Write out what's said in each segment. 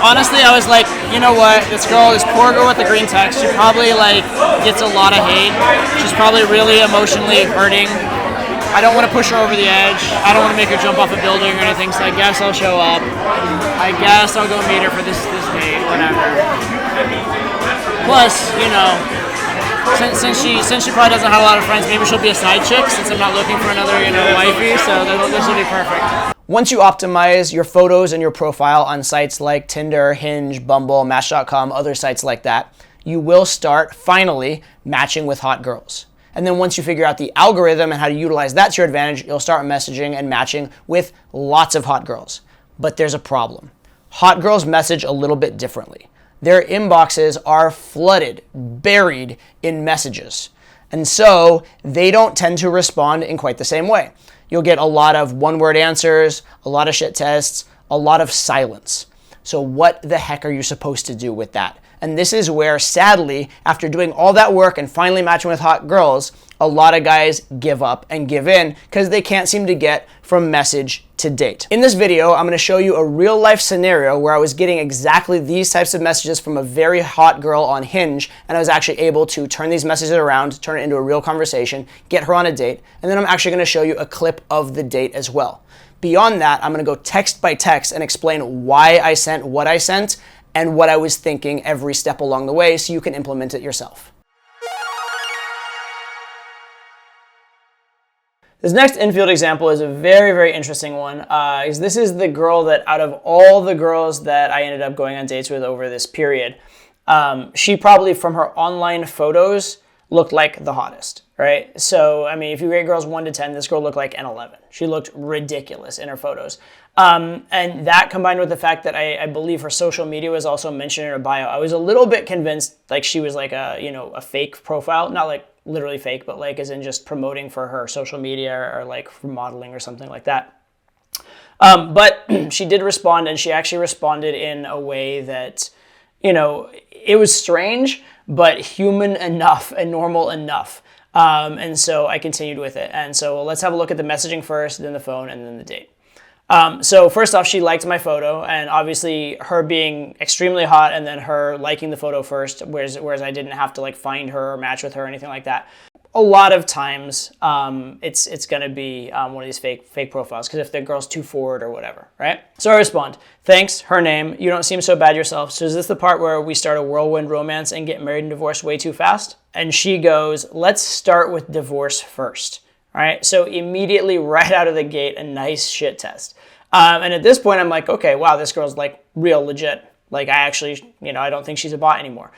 honestly, I was like, you know what? This poor girl with the green text, she probably like gets a lot of hate. She's probably really emotionally hurting. I don't want to push her over the edge. I don't want to make her jump off a building or anything. So I guess I'll show up. I guess I'll go meet her for this date, whatever. Plus, you know, since she probably doesn't have a lot of friends, maybe she'll be a side chick since I'm not looking for another, wifey. So this will be perfect. Once you optimize your photos and your profile on sites like Tinder, Hinge, Bumble, Match.com, other sites like that, you will start finally matching with hot girls. And then once you figure out the algorithm and how to utilize that to your advantage, you'll start messaging and matching with lots of hot girls. But there's a problem. Hot girls message a little bit differently. Their inboxes are flooded, buried in messages. And so they don't tend to respond in quite the same way. You'll get a lot of one-word answers, a lot of shit tests, a lot of silence. So what the heck are you supposed to do with that? And this is where, sadly, after doing all that work and finally matching with hot girls, a lot of guys give up and give in because they can't seem to get from message to date. In this video, I'm going to show you a real life scenario where I was getting exactly these types of messages from a very hot girl on Hinge, and I was actually able to turn these messages around, turn it into a real conversation, get her on a date, and then I'm actually going to show you a clip of the date as well. Beyond that, I'm going to go text by text and explain why I sent what I sent and what I was thinking every step along the way so you can implement it yourself. This next infield example is a very, very interesting one. This is the girl that out of all the girls that I ended up going on dates with over this period, she probably from her online photos looked like the hottest, right? So, I mean, if you rate girls 1 to 10, this girl looked like an 11. She looked ridiculous in her photos. And that combined with the fact that I believe her social media was also mentioned in her bio, I was a little bit convinced like she was like a fake profile, not like literally fake, but like as in just promoting for her social media or like for modeling or something like that. But she did respond, and she actually responded in a way that, it was strange, but human enough and normal enough. And so I continued with it. And so let's have a look at the messaging first, then the phone, and then the date. So first off, she liked my photo, and obviously her being extremely hot and then her liking the photo first, whereas I didn't have to like find her or match with her or anything like that. A lot of times, it's going to be one of these fake profiles, because if the girl's too forward or whatever, right? So I respond, thanks, her name, you don't seem so bad yourself. So is this the part where we start a whirlwind romance and get married and divorced way too fast? And she goes, let's start with divorce first. All right, so immediately right out of the gate, a nice shit test. And at this point, I'm like, okay, wow, this girl's like real legit. Like I actually, I don't think she's a bot anymore.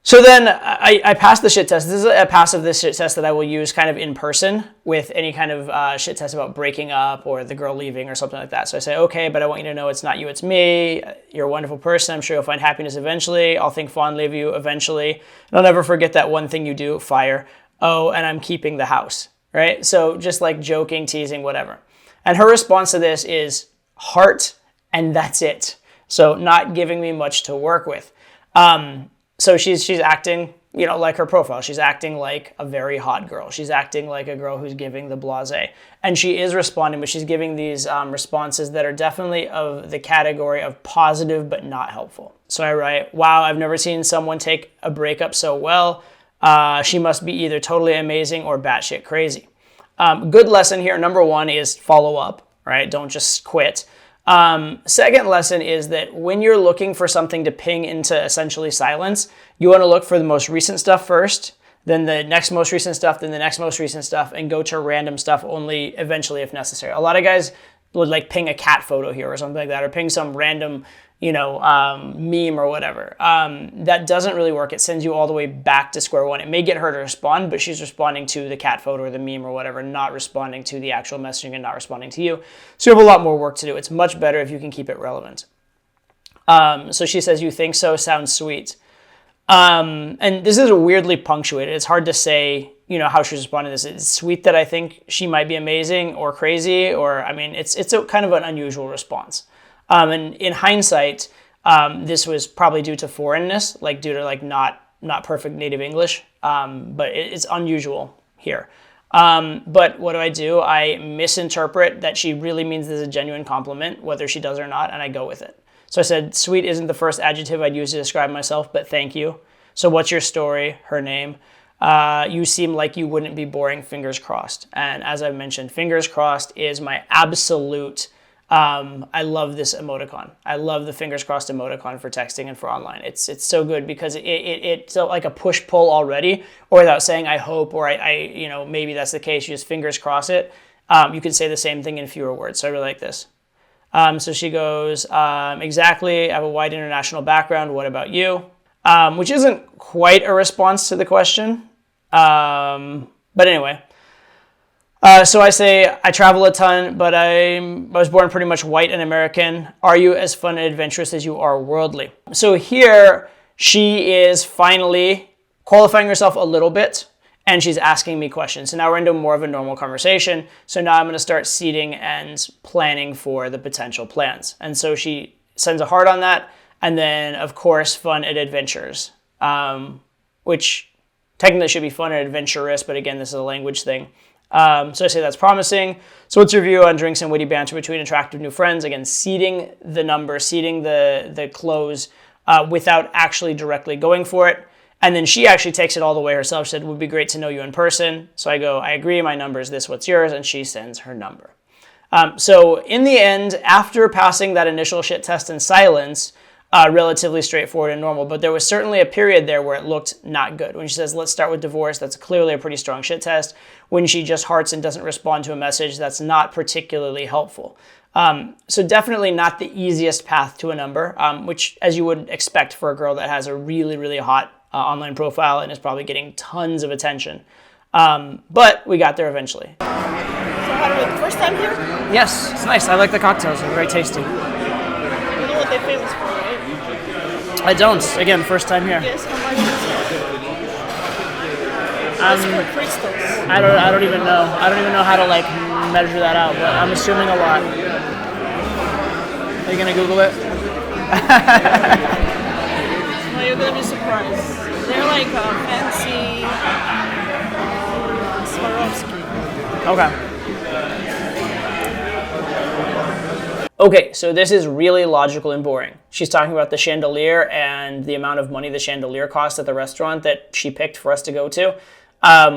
So then I passed the shit test. This is a pass of this shit test that I will use kind of in person with any kind of shit test about breaking up or the girl leaving or something like that. So I say, okay, but I want you to know it's not you, it's me. You're a wonderful person. I'm sure you'll find happiness eventually. I'll think fondly of you eventually. And I'll never forget that one thing you do, fire. Oh, and I'm keeping the house, right? So just like joking, teasing, whatever. And her response to this is heart, and that's it. So not giving me much to work with. So she's acting, like her profile. She's acting like a very hot girl. She's acting like a girl who's giving the blasé. And she is responding, but she's giving these responses that are definitely of the category of positive but not helpful. So I write, wow, I've never seen someone take a breakup so well. She must be either totally amazing or batshit crazy. Good lesson here, number one, is follow up, right? Don't just quit. Second lesson is that when you're looking for something to ping into essentially silence, you want to look for the most recent stuff first, then the next most recent stuff, then the next most recent stuff, and go to random stuff only eventually if necessary. A lot of guys would like ping a cat photo here or something like that, or ping some random meme or whatever. That doesn't really work. It sends you all the way back to square one. It may get her to respond, but she's responding to the cat photo or the meme or whatever, not responding to the actual messaging and not responding to you. So you have a lot more work to do. It's much better if you can keep it relevant. So she says, you think so? Sounds sweet. And this is weirdly punctuated. It's hard to say, how she's responding to this. It's sweet that I think she might be amazing or crazy, or, it's a kind of an unusual response. And in hindsight, this was probably due to foreignness, like due to like not perfect native English, but it's unusual here. But what do? I misinterpret that she really means this is a genuine compliment, whether she does or not, and I go with it. So I said, sweet isn't the first adjective I'd use to describe myself, but thank you. So what's your story? Her name. You seem like you wouldn't be boring, fingers crossed. And as I mentioned, fingers crossed is my absolute, I love this emoticon. I love the fingers crossed emoticon for texting and for online. It's so good because it's like a push-pull already, or without saying I hope, or I maybe that's the case, you just fingers cross it. You can say the same thing in fewer words. So I really like this. So she goes, exactly, I have a wide international background. What about you? Which isn't quite a response to the question. But anyway, so I say, I travel a ton, but I was born pretty much white and American. Are you as fun and adventurous as you are worldly? So here she is finally qualifying herself a little bit, and she's asking me questions. So now we're into more of a normal conversation. So now I'm going to start seeding and planning for the potential plans. And so she sends a heart on that. And then, of course, fun and adventures, which technically should be fun and adventurous, but again, this is a language thing. So I say that's promising. So what's your view on drinks and witty banter between attractive new friends? Again, seeding the number, seeding the close without actually directly going for it. And then she actually takes it all the way herself. She said, it would be great to know you in person. So I go, I agree, my number is this, what's yours? And she sends her number. So in the end, after passing that initial shit test in silence, relatively straightforward and normal, but there was certainly a period there where it looked not good. When she says, let's start with divorce, that's clearly a pretty strong shit test. When she just hearts and doesn't respond to a message, that's not particularly helpful. So definitely not the easiest path to a number, which as you would expect for a girl that has a really, really hot online profile and is probably getting tons of attention. But we got there eventually. So how did it, first time here? Yes, it's nice. I like the cocktails. They're very tasty. You know what they're famous for, right? I don't. Again, first time here. Yes, how much is it? That's for crystals. I don't even know. I don't even know how to like measure that out, but I'm assuming a lot. Are you gonna Google it? Well, you're gonna be surprised. They're like fancy Swarovski. Okay. Okay, so this is really logical and boring. She's talking about the chandelier and the amount of money the chandelier cost at the restaurant that she picked for us to go to,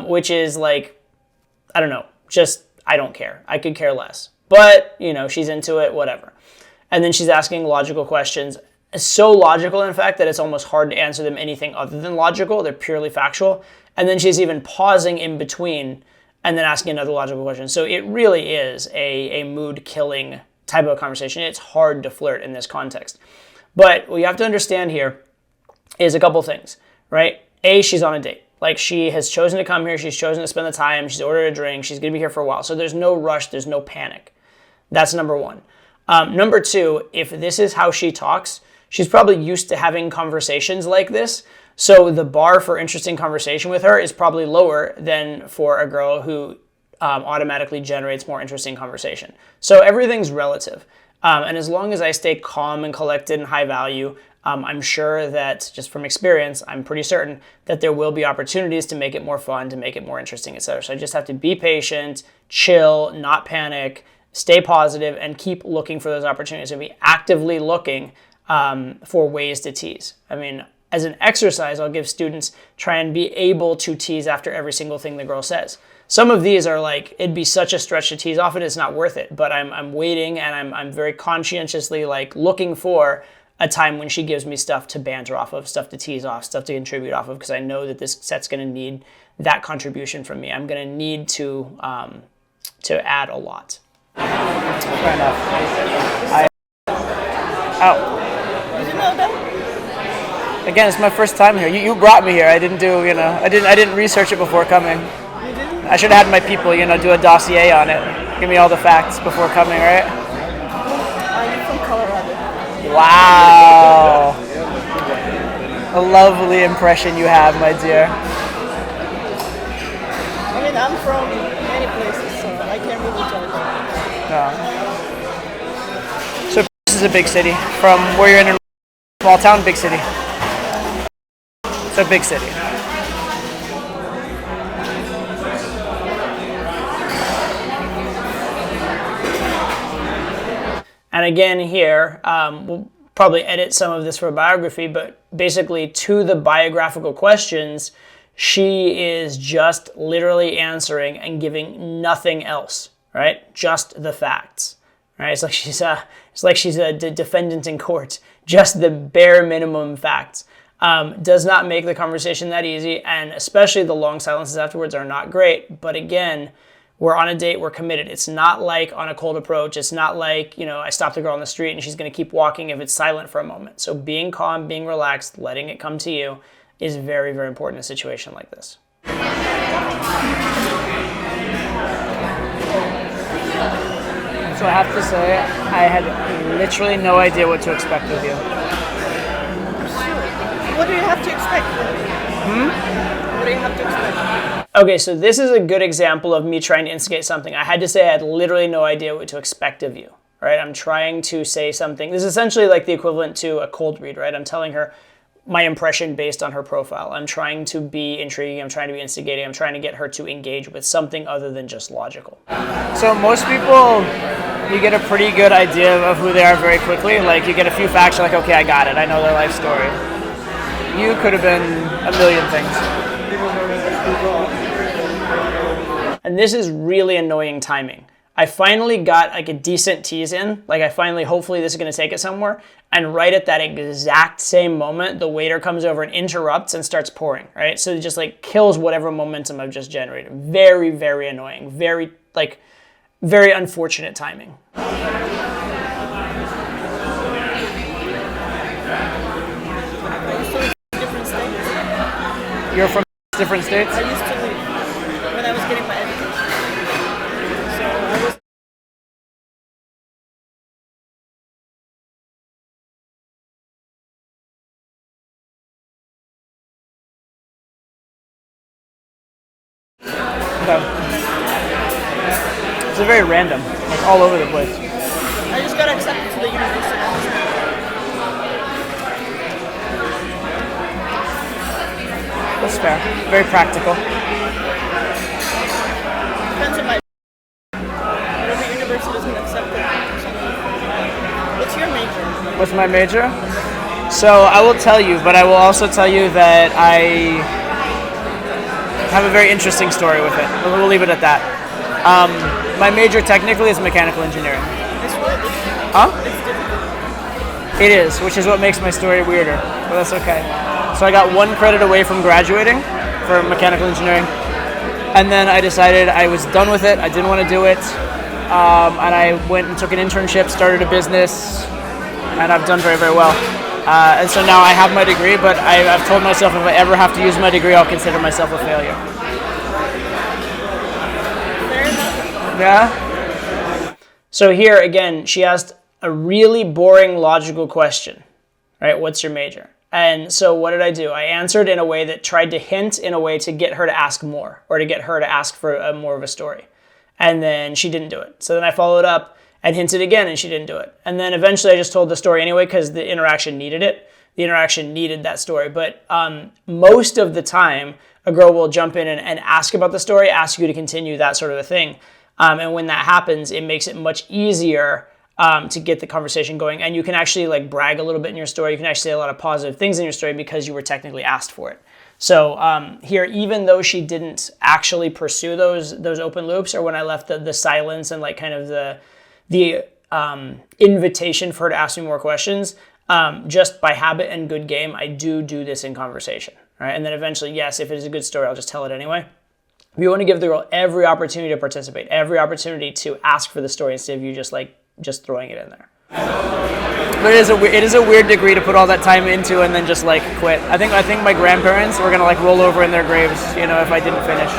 which is like, I don't know, just, I don't care. I could care less. But, she's into it, whatever. And then she's asking logical questions. So logical, in fact, that it's almost hard to answer them anything other than logical. They're purely factual. And then she's even pausing in between and then asking another logical question. So it really is a mood-killing type of conversation. It's hard to flirt in this context. But what you have to understand here is a couple things, right? A, she's on a date. Like, she has chosen to come here. She's chosen to spend the time. She's ordered a drink. She's going to be here for a while. So there's no rush. There's no panic. That's number one. Number two, if this is how she talks, she's probably used to having conversations like this. So the bar for interesting conversation with her is probably lower than for a girl who automatically generates more interesting conversation. So everything's relative. And as long as I stay calm and collected and high value, I'm sure that, just from experience, I'm pretty certain that there will be opportunities to make it more fun, to make it more interesting, etc. So I just have to be patient, chill, not panic, stay positive, and keep looking for those opportunities and be actively looking for ways to tease. I mean, as an exercise, I'll give students, try and be able to tease after every single thing the girl says. Some of these are like, it'd be such a stretch to tease off it, it's not worth it. But I'm waiting, and I'm very conscientiously like looking for a time when she gives me stuff to banter off of, stuff to tease off, stuff to contribute off of, because I know that this set's going to need that contribution from me. I'm going to need to add a lot. Fair enough. Did you know that? Again, it's my first time here. You brought me here. I didn't do, I didn't research it before coming. You didn't? I should have had my people, do a dossier on it. Give me all the facts before coming, right? I'm from Colorado. Wow. A lovely impression you have, my dear. I mean, I'm from many places, so I can't really judge. No. So this is a big city. From where you're in a small town, big city. It's a big city. And again here, we'll probably edit some of this for a biography, but basically to the biographical questions, she is just literally answering and giving nothing else, right? Just the facts, right? It's like she's a defendant in court, just the bare minimum facts. Does not make the conversation that easy, and especially the long silences afterwards are not great. But again, we're on a date, we're committed. It's not like on a cold approach. It's not like, I stopped the girl on the street and she's going to keep walking if it's silent for a moment. So being calm, being relaxed, letting it come to you is very, very important in a situation like this. So I have to say, I had literally no idea what to expect of you. What do you have to expect? What do you have to expect? Okay, so this is a good example of me trying to instigate something. I had to say I had literally no idea what to expect of you, right? I'm trying to say something. This is essentially like the equivalent to a cold read, right? I'm telling her my impression based on her profile. I'm trying to be intriguing. I'm trying to be instigating. I'm trying to get her to engage with something other than just logical. So most people, you get a pretty good idea of who they are very quickly. Like you get a few facts, you're like, okay, I got it. I know their life story. You could have been a million things. And this is really annoying timing. I finally got like a decent tease in. Hopefully this is going to take it somewhere. And right at that exact same moment, the waiter comes over and interrupts and starts pouring, right? So it just like kills whatever momentum I've just generated. Very, very annoying. Very unfortunate timing. You're from different states? I used to live when I was getting my education. So I was. Okay. It's very random, like all over the place. I just got accepted to the university. That's fair. Very practical. Depends on my. Whatever university doesn't accept it. What's your major? What's my major? So I will tell you, but I will also tell you that I have a very interesting story with it. We'll leave it at that. My major technically is mechanical engineering. It's really difficult. Huh? It's difficult. It is, which is what makes my story weirder, but that's okay. So I got 1 credit away from graduating for mechanical engineering, and then I decided I was done with it. I didn't want to do it, and I went and took an internship, started a business, and I've done very, very well. And so now I have my degree, but I've told myself if I ever have to use my degree, I'll consider myself a failure. Fair enough. Yeah? So here, again, she asked a really boring logical question, right? What's your major? And so what did I do? I answered in a way that tried to hint in a way to get her to ask more, or to get her to ask for more of a story. And then she didn't do it. So then I followed up and hinted again, and she didn't do it. And then eventually I just told the story anyway because the interaction needed it. The interaction needed that story. But most of the time, a girl will jump in and ask about the story, ask you to continue, that sort of a thing. And when that happens, it makes it much easier to get the conversation going. And you can actually like brag a little bit in your story. You can actually say a lot of positive things in your story because you were technically asked for it. So here, even though she didn't actually pursue those open loops, or when I left the silence and like kind of the invitation for her to ask me more questions, just by habit and good game, I do this in conversation, right? And then eventually, yes, if it is a good story, I'll just tell it anyway. We want to give the girl every opportunity to participate, every opportunity to ask for the story instead of you just throwing it in there. But it is a weird degree to put all that time into and then just like quit. I think my grandparents were gonna like roll over in their graves, if I didn't finish.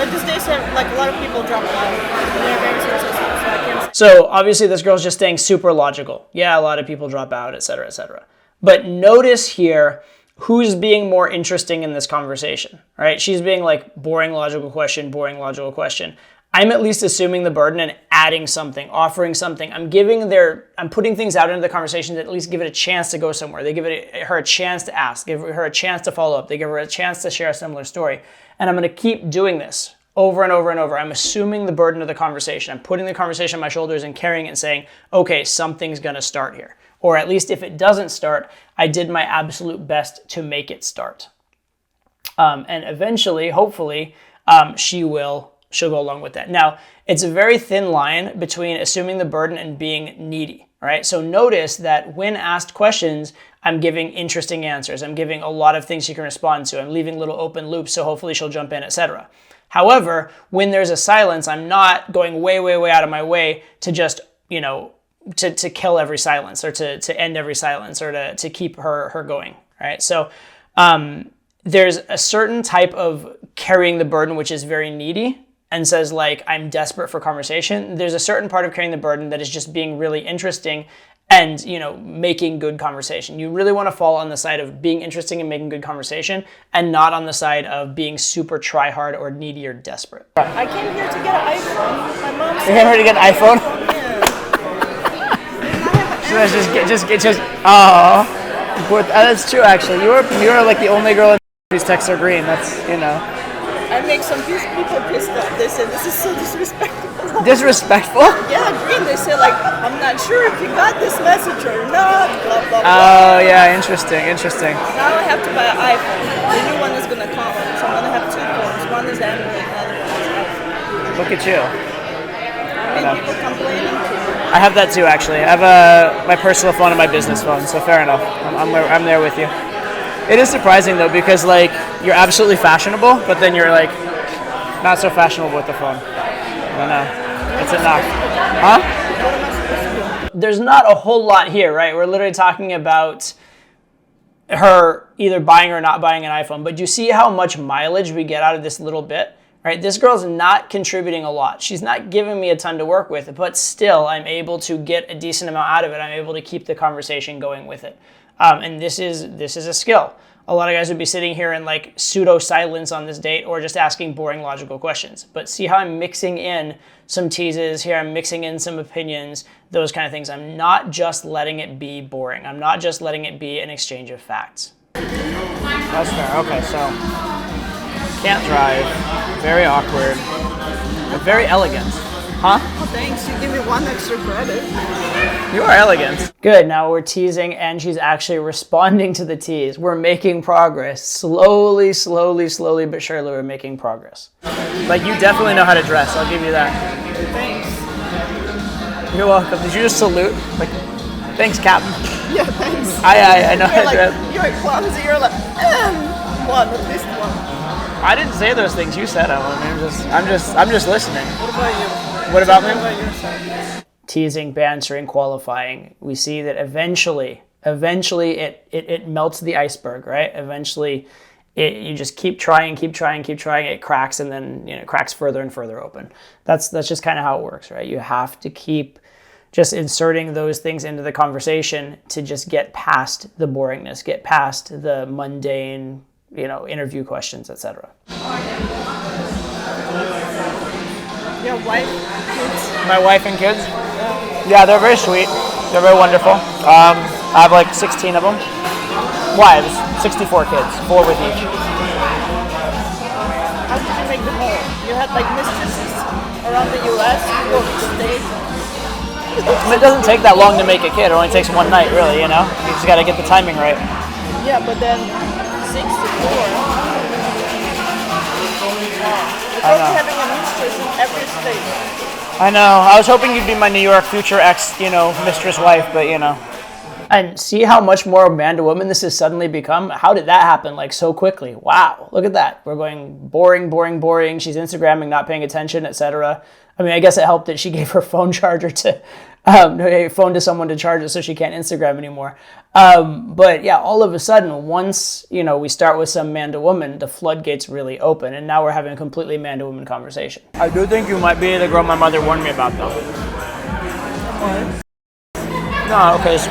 These days, like a lot of people drop out. They're very successful, so I can't. So obviously this girl's just staying super logical. Yeah, a lot of people drop out, etc., etc. But notice here who's being more interesting in this conversation, right? She's being like boring logical question. I'm at least assuming the burden and adding something, offering something. I'm putting things out into the conversation that at least give it a chance to go somewhere. They give her a chance to ask, give her a chance to follow up. They give her a chance to share a similar story. And I'm going to keep doing this over and over and over. I'm assuming the burden of the conversation. I'm putting the conversation on my shoulders and carrying it and saying, okay, something's going to start here. Or at least if it doesn't start, I did my absolute best to make it start. And eventually, hopefully, she'll go along with that. Now, it's a very thin line between assuming the burden and being needy. All right, so notice that when asked questions, I'm giving interesting answers. I'm giving a lot of things she can respond to. I'm leaving little open loops, so hopefully she'll jump in, etc. However, when there's a silence, I'm not going way, way, way out of my way to just, to kill every silence or to end every silence or to keep her going. All right, so there's a certain type of carrying the burden which is very needy and says like, I'm desperate for conversation. There's a certain part of carrying the burden that is just being really interesting and, making good conversation. You really want to fall on the side of being interesting and making good conversation and not on the side of being super try hard or needy or desperate. I came here to get an iPhone. My mom said... You came here to get an iPhone? Yeah. That's true actually. You were like the only girl in whose texts are green. That's, I make some people pissed off. They say this is so disrespectful. Disrespectful? Yeah, green. They say like, I'm not sure if you got this message or not. Blah blah blah. Oh yeah, interesting. Now I have to buy an iPhone. The new one is gonna come, so I'm gonna have two phones. One is Android, the other one is iPhone. Look at you. People complaining too. I have that too actually. I have my personal phone and my business phone, so fair enough. I'm there with you. It is surprising though because like you're absolutely fashionable, but then you're like not so fashionable with the phone. I don't know. It's enough. Huh? There's not a whole lot here, right? We're literally talking about her either buying or not buying an iPhone, but you see how much mileage we get out of this little bit, right? This girl's not contributing a lot. She's not giving me a ton to work with, but still I'm able to get a decent amount out of it. I'm able to keep the conversation going with it. And this is a skill. A lot of guys would be sitting here in like pseudo silence on this date or just asking boring logical questions. But see how I'm mixing in some teases here. I'm mixing in some opinions, those kind of things. I'm not just letting it be boring. I'm not just letting it be an exchange of facts. That's fair. Okay, so can't drive. Very awkward. But very elegant. Huh? Oh, thanks. You give me one extra credit. You are elegant. Good, now we're teasing and she's actually responding to the tease. We're making progress. Slowly, but surely we're making progress. Like you definitely know how to dress, I'll give you that. Thanks. You're welcome. Did you just salute? Like, thanks, Captain. Yeah, thanks. I know how to dress. You're clumsy. You're like, one, at least one. I didn't say those things, you said them. I'm just listening. What about you? What about me? What about yourself? Teasing, bantering, qualifying. We see that eventually it melts the iceberg, right? Eventually, you just keep trying. It cracks, and then it cracks further and further open. That's just kind of how it works, right? You have to keep just inserting those things into the conversation to just get past the boringness, get past the mundane, interview questions, etc. Your wife, kids? My wife and kids? Yeah, they're very sweet. They're very wonderful. I have like 16 of them. Wives, 64 kids, 4 with each. How did you make them all? You had like mistresses around the U.S. You go to States. It doesn't take that long to make a kid. It only takes one night, really, You just got to get the timing right. Yeah, but then 64. It's like having a mistress in every state. I know. I was hoping you'd be my New York future ex, mistress wife, but And see how much more man to woman this has suddenly become? How did that happen like so quickly? Wow, look at that. We're going boring. She's Instagramming, not paying attention, etc. I mean, I guess it helped that she gave her phone charger to phone to someone to charge it so she can't Instagram anymore. But yeah, all of a sudden, once we start with some man to woman, the floodgates really open, and now we're having a completely man to woman conversation. I do think you might be the girl my mother warned me about, though. No, because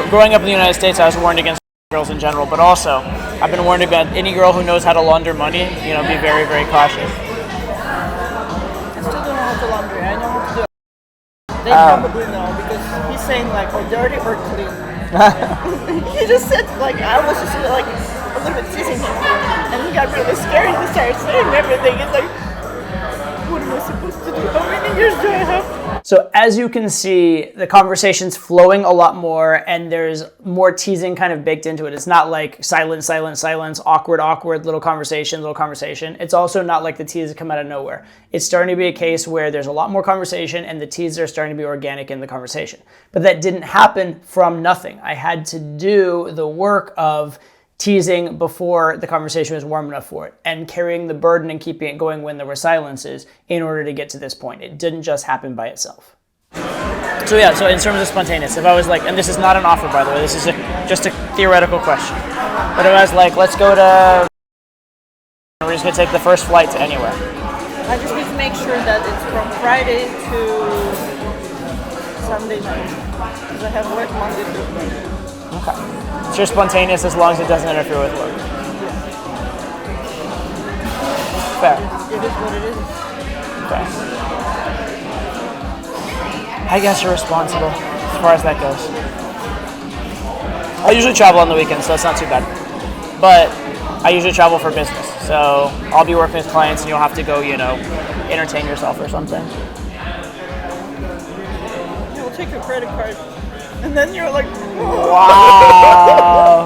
growing up in the United States, I was warned against girls in general, but also I've been warned about any girl who knows how to launder money. Be very, very cautious. I still don't know how to laundry. I know how to do it. They probably know because he's saying like, dirty or clean. He just said like, I was just like a little bit teasing him. And he got really scared. He started saying everything. He's like, what am I supposed to do? How many years do I have? So as you can see, the conversation's flowing a lot more, and there's more teasing kind of baked into it. It's not like silence, silence, silence, awkward, awkward, little conversation, little conversation. It's also not like the teases come out of nowhere. It's starting to be a case where there's a lot more conversation, and the teases are starting to be organic in the conversation. But that didn't happen from nothing. I had to do the work of teasing before the conversation was warm enough for it, and carrying the burden and keeping it going when there were silences in order to get to this point. It didn't just happen by itself. So yeah, so in terms of spontaneous, if I was like, and this is not an offer by the way, this is just a theoretical question, but if I was like, let's go to, we're just gonna take the first flight to anywhere. I just need to make sure that it's from Friday to Sunday night. Because I have work Monday through Friday. Okay. So you're spontaneous as long as it doesn't interfere with work. Fair. It is what it is. Fair. I guess you're responsible as far as that goes. I usually travel on the weekends, so that's not too bad. But I usually travel for business, so I'll be working with clients and you'll have to go, entertain yourself or something. You'll take your credit card, and then you're like, Wow.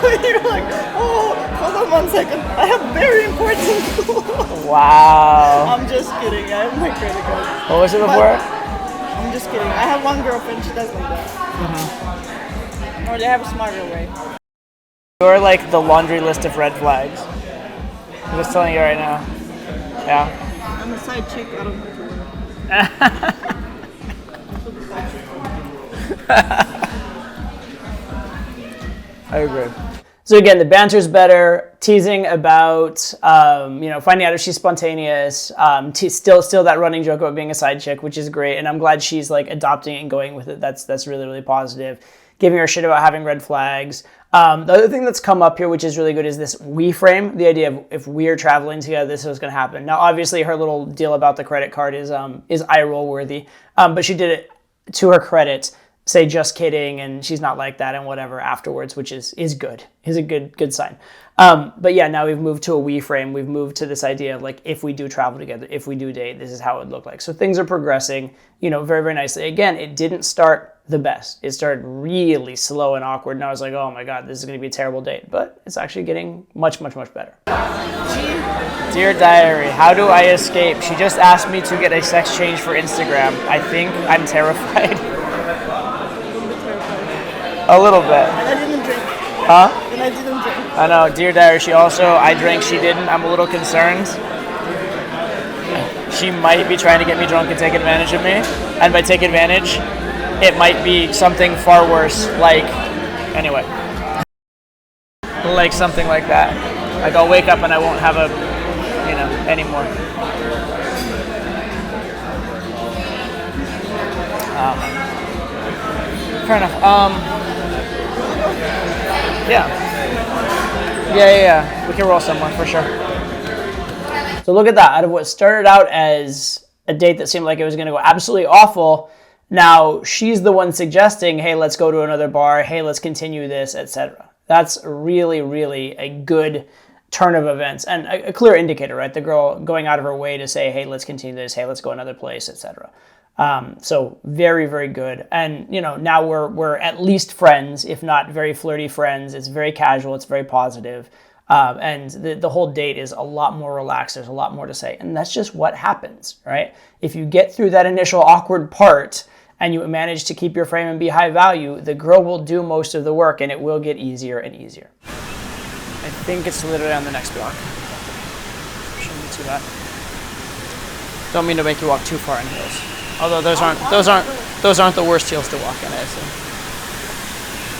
you're like, hold on 1 second. I have very important. Wow. I'm just kidding. I have my credit card. What was it before? I'm just kidding. I have one girlfriend. She does like that. Mm-hmm. Or they have a smarter way. You're like the laundry list of red flags. I'm just telling you right now. Yeah. I'm a side chick. I don't know. I agree. So again, the banter's better. Teasing about, finding out if she's spontaneous. Still that running joke about being a side chick, which is great. And I'm glad she's like adopting it and going with it. That's really, really positive. Giving her shit about having red flags. The other thing that's come up here, which is really good, is this we frame. The idea of if we're traveling together, this is going to happen. Now, obviously, her little deal about the credit card is eye roll worthy. But she did it to her credit. Say just kidding, and she's not like that and whatever afterwards, which is good. Is a good sign. But yeah, now we've moved to a we frame. We've moved to this idea of like, if we do travel together, if we do date, this is how it would look like. So things are progressing, very, very nicely. Again, it didn't start the best. It started really slow and awkward, and I was like, oh my God, this is going to be a terrible date. But it's actually getting much, much, much better. Dear Diary, how do I escape? She just asked me to get a sex change for Instagram. I think I'm terrified. A little bit. And I didn't drink. Huh? And I didn't drink. I know. Dear Diary, I drank, she didn't. I'm a little concerned. She might be trying to get me drunk and take advantage of me. And by take advantage, it might be something far worse, like something like that. Like I'll wake up and I won't have anymore. Fair enough. Yeah. We can roll somewhere for sure. So look at that. Out of what started out as a date that seemed like it was going to go absolutely awful, now she's the one suggesting, hey, let's go to another bar. Hey, let's continue this, etc. That's really, really a good turn of events and a clear indicator, right? The girl going out of her way to say, hey, let's continue this. Hey, let's go another place, etc. So very, very good. And, now we're at least friends, if not very flirty friends. It's very casual. It's very positive. And the whole date is a lot more relaxed. There's a lot more to say. And that's just what happens, right? If you get through that initial awkward part and you manage to keep your frame and be high value, the girl will do most of the work and it will get easier and easier. I think it's literally on the next block. Shouldn't be too bad. Don't mean to make you walk too far in heels. Although those aren't the worst heels to walk in, I assume.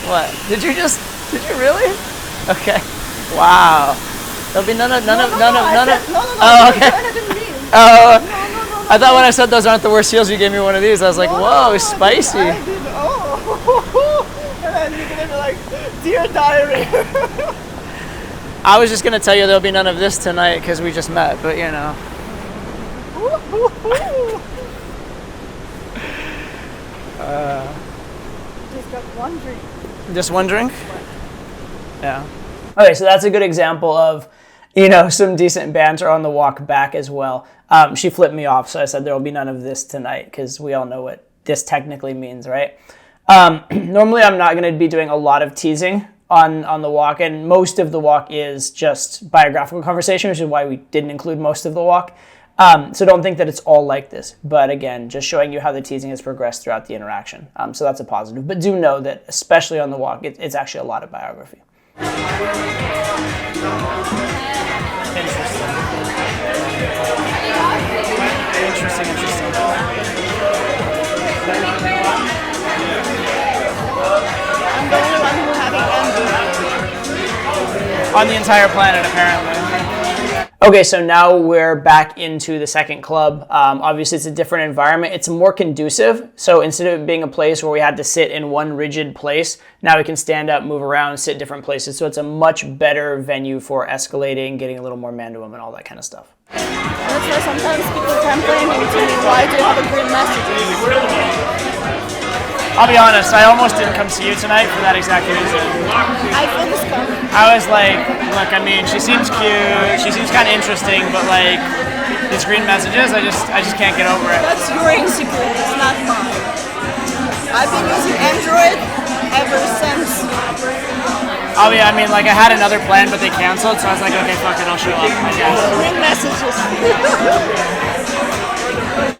What? Did you really? Okay. Wow. There'll be none of. No. Oh, okay. I didn't mean. Oh. No. I thought when I said those aren't the worst heels, you gave me one of these. I was like, whoa, spicy. I did. Oh. And then you're gonna be like, Dear Diary. I was just gonna tell you there'll be none of this tonight because we just met, but Just got one drink. Just one drink? Yeah. Okay, so that's a good example of, some decent banter on the walk back as well. She flipped me off, so I said there will be none of this tonight because we all know what this technically means, right? Normally, I'm not going to be doing a lot of teasing on the walk, and most of the walk is just biographical conversation, which is why we didn't include most of the walk. So don't think that it's all like this, but again, just showing you how the teasing has progressed throughout the interaction. So that's a positive, but do know that especially on the walk, it's actually a lot of biography. Interesting. I'm the only one who having Andrew. On the entire planet, apparently. Okay, so now we're back into the second club. Obviously, it's a different environment. It's more conducive. So instead of it being a place where we had to sit in one rigid place, now we can stand up, move around, sit different places. So it's a much better venue for escalating, getting a little more man-to-woman, all that kind of stuff. That's why sometimes people complaining to me, why do you have a green message? I'll be honest, I almost didn't come see you tonight for that exact reason. I feel this coming. I was like, look, I mean, she seems cute, she seems kind of interesting, but like, these green messages, I just can't get over it. That's your insecurity, it's not mine. I've been using Android ever since. I mean, like, I had another plan, but they canceled, so I was like, okay, fuck it, I'll show up, I guess. Green messages.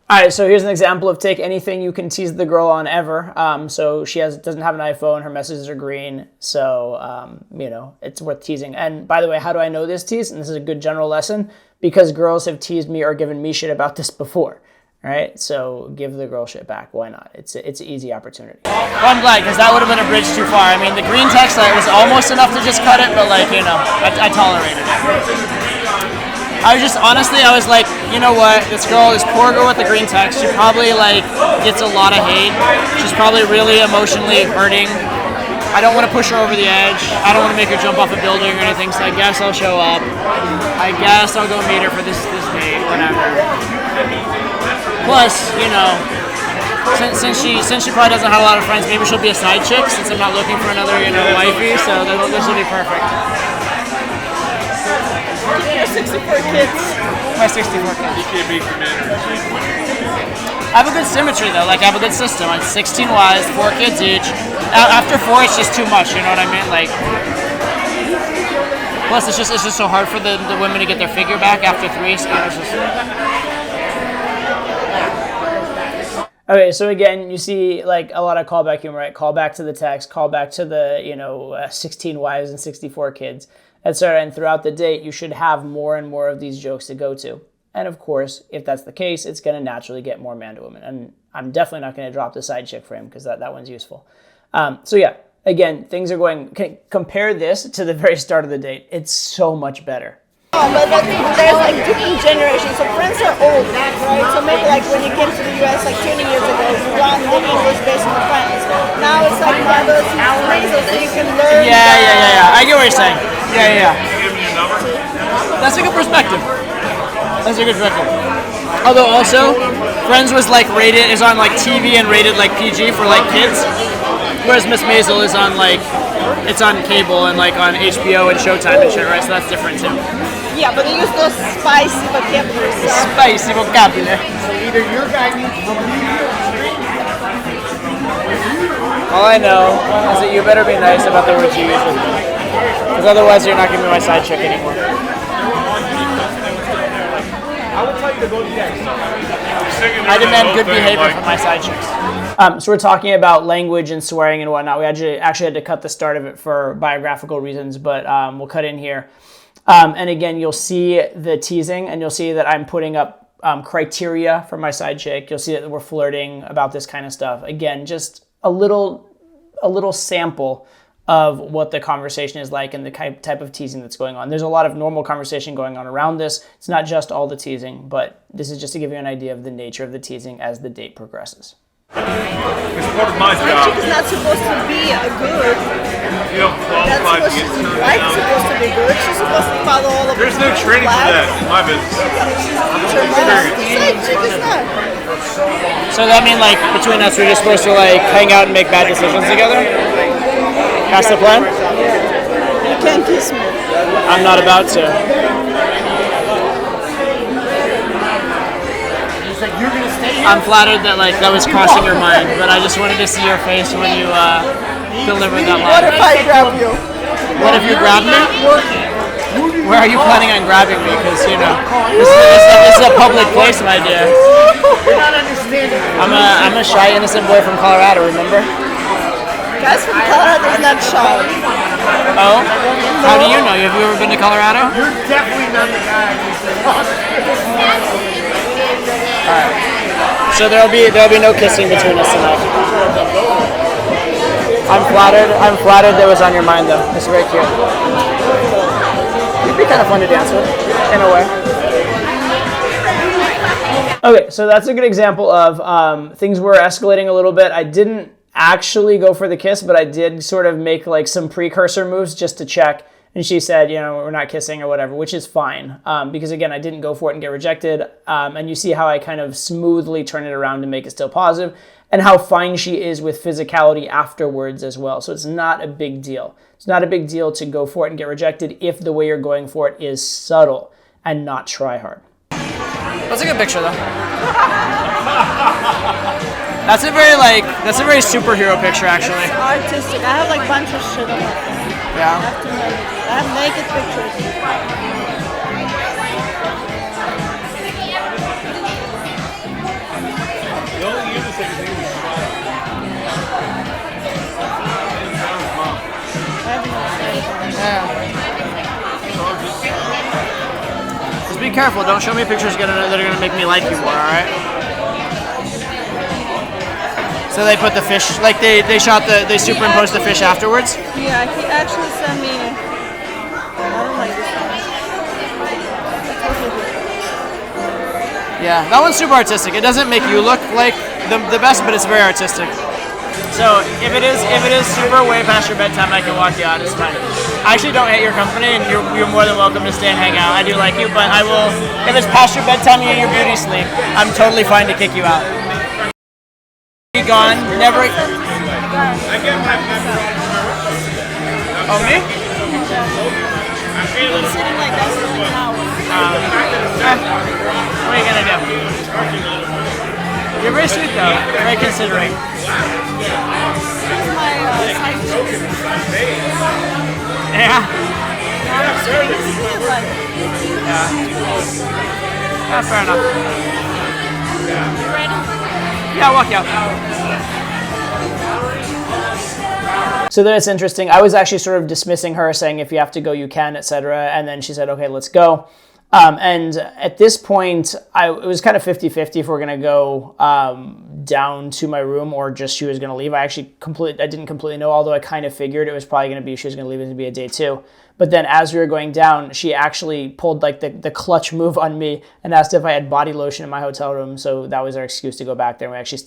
All right, so here's an example of take anything you can tease the girl on ever. So she doesn't have an iPhone, her messages are green, so it's worth teasing. And by the way, how do I know this tease? And this is a good general lesson, because girls have teased me or given me shit about this before. All right, so give the girl shit back. Why not? It's an easy opportunity. Well, I'm glad, because that would have been a bridge too far. I mean, the green text was almost enough to just cut it, but like, I tolerated it. I was like, you know what, this poor girl with the green text, she probably like gets a lot of hate. She's probably really emotionally hurting. I don't want to push her over the edge. I don't want to make her jump off a building or anything, so I guess I'll show up. I guess I'll go meet her for this date, whatever. Plus, since she probably doesn't have a lot of friends, maybe she'll be a side chick since I'm not looking for another, wifey, so this will be perfect. Your 64 kids. My 64 kids. I have a good symmetry though, like I have a good system. I'm 16 wives, 4 kids each. After 4, it's just too much, you know what I mean? Like, plus it's just so hard for the women to get their figure back after 3. So it's just... Okay, so again, you see like a lot of callback humor, right? Call back to the text, call back to the 16 wives and 64 kids, etc. And throughout the date, you should have more and more of these jokes to go to. And of course, if that's the case, it's going to naturally get more man to woman. And I'm definitely not going to drop the side chick for him because that one's useful. So yeah, again, things are going, compare this to the very start of the date. It's so much better. But there's like different generations. So friends are old, right? So maybe like when you came to the US like 20 years ago, you learned the English based on friends. Now it's like brothers and sisters, so you can learn. Yeah. I get what you're saying. Yeah. That's a good perspective. Although also, Friends was like rated, is on like TV and rated like PG for like kids, whereas Miss Maisel is on like, it's on cable and like on HBO and Showtime and shit, right? So that's different too. Yeah, but they use those spicy vocabulary. Spicy vocabulary. So either your guy needs to All I know is that you better be nice about the words you use with me, because otherwise you're not gonna be my side chick anymore. I would tell you to go next. I demand good behavior from my side chicks. So we're talking about language and swearing and whatnot. We actually had to cut the start of it for biographical reasons, but we'll cut in here. And again, you'll see the teasing, and you'll see that I'm putting up criteria for my side chick. You'll see that we're flirting about this kind of stuff. Again, just a little sample of what the conversation is like and the type of teasing that's going on. There's a lot of normal conversation going on around this. It's not just all the teasing, but this is just to give you an idea of the nature of the teasing as the date progresses. It's part of my job. She's not supposed to be a good. You don't qualify to get turned down. Supposed to be good. She's supposed to follow all of There's no training for that in my business. Side chick is not. So that mean like between us we're just supposed to like hang out and make bad decisions together? That's the plan? You can't kiss me. I'm not about to. I'm flattered that like that was crossing your mind, but I just wanted to see your face when you delivered that What line. if I grab you? What if you grabbed me? Where are you planning on grabbing me? Because you know this is a public place, my dear. I'm a shy, innocent boy from Colorado. Remember? Guys from Colorado is not shy. Oh, how do you know? Have you ever been to Colorado? You're definitely not the guy. So there'll be no kissing between us tonight. I'm flattered that was on your mind though. It's very cute. It'd be kind of fun to dance with, in a way. Okay, so that's a good example of things were escalating a little bit. I didn't actually go for the kiss, but I did sort of make like some precursor moves just to check. And she said, you know, we're not kissing or whatever, which is fine. Because again, I didn't go for it and get rejected. And you see how I kind of smoothly turn it around to make it still positive, and how fine she is with physicality afterwards as well. So it's not a big deal. It's not a big deal to go for it and get rejected if the way you're going for it is subtle and not try hard. That's a good picture though. That's a very superhero picture actually. Artistic. I have like a bunch of shit on my phone. Yeah. I have naked pictures. Just be careful. Don't show me pictures that are gonna make me like you more. All right. So they put the fish, like they superimposed the fish afterwards. Yeah, he actually sent me. I don't like this one. Yeah, that one's super artistic. It doesn't make you look like the best, but it's very artistic. So if it is super way past your bedtime, I can walk you out. It's fine. I actually don't hate your company, and you're more than welcome to stay and hang out. I do like you, but I will. If it's past your bedtime and your beauty sleep, I'm totally fine to kick you out. Be gone. Never. I get my Oh me? I've been sitting like that for like an hour. What are you gonna do? You're very sweet though. Very considerate. This is my side chick. Yeah. This is good, like. Yeah, fair enough. Yeah, I'll walk you out. So then it's interesting. I was actually sort of dismissing her, saying if you have to go, you can, etc. And then she said, okay, let's go. And at this point, it was kind of 50-50 if we're going to go down to my room or just she was going to leave. I didn't completely know, although I kind of figured it was probably going to be she was going to leave it to be a day two. But then as we were going down, she actually pulled like the clutch move on me and asked if I had body lotion in my hotel room. So that was our excuse to go back there. And we actually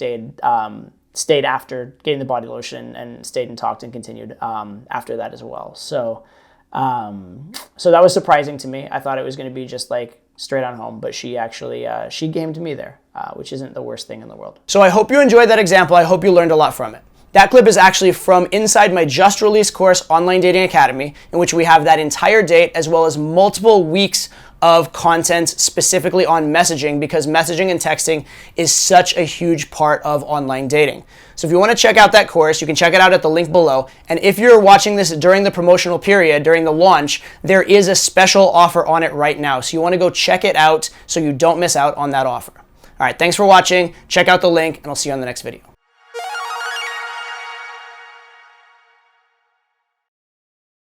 stayed after getting the body lotion and stayed and talked and continued after that as well. So that was surprising to me. I thought it was going to be just like straight on home, but she actually, she gamed me there, which isn't the worst thing in the world. So I hope you enjoyed that example. I hope you learned a lot from it. That clip is actually from inside my just released course, Online Dating Academy, in which we have that entire date as well as multiple weeks of content specifically on messaging, because messaging and texting is such a huge part of online dating. So if you want to check out that course, you can check it out at the link below. And if you're watching this during the promotional period, during the launch, there is a special offer on it right now. So you want to go check it out so you don't miss out on that offer. All right, thanks for watching. Check out the link, and I'll see you on the next video.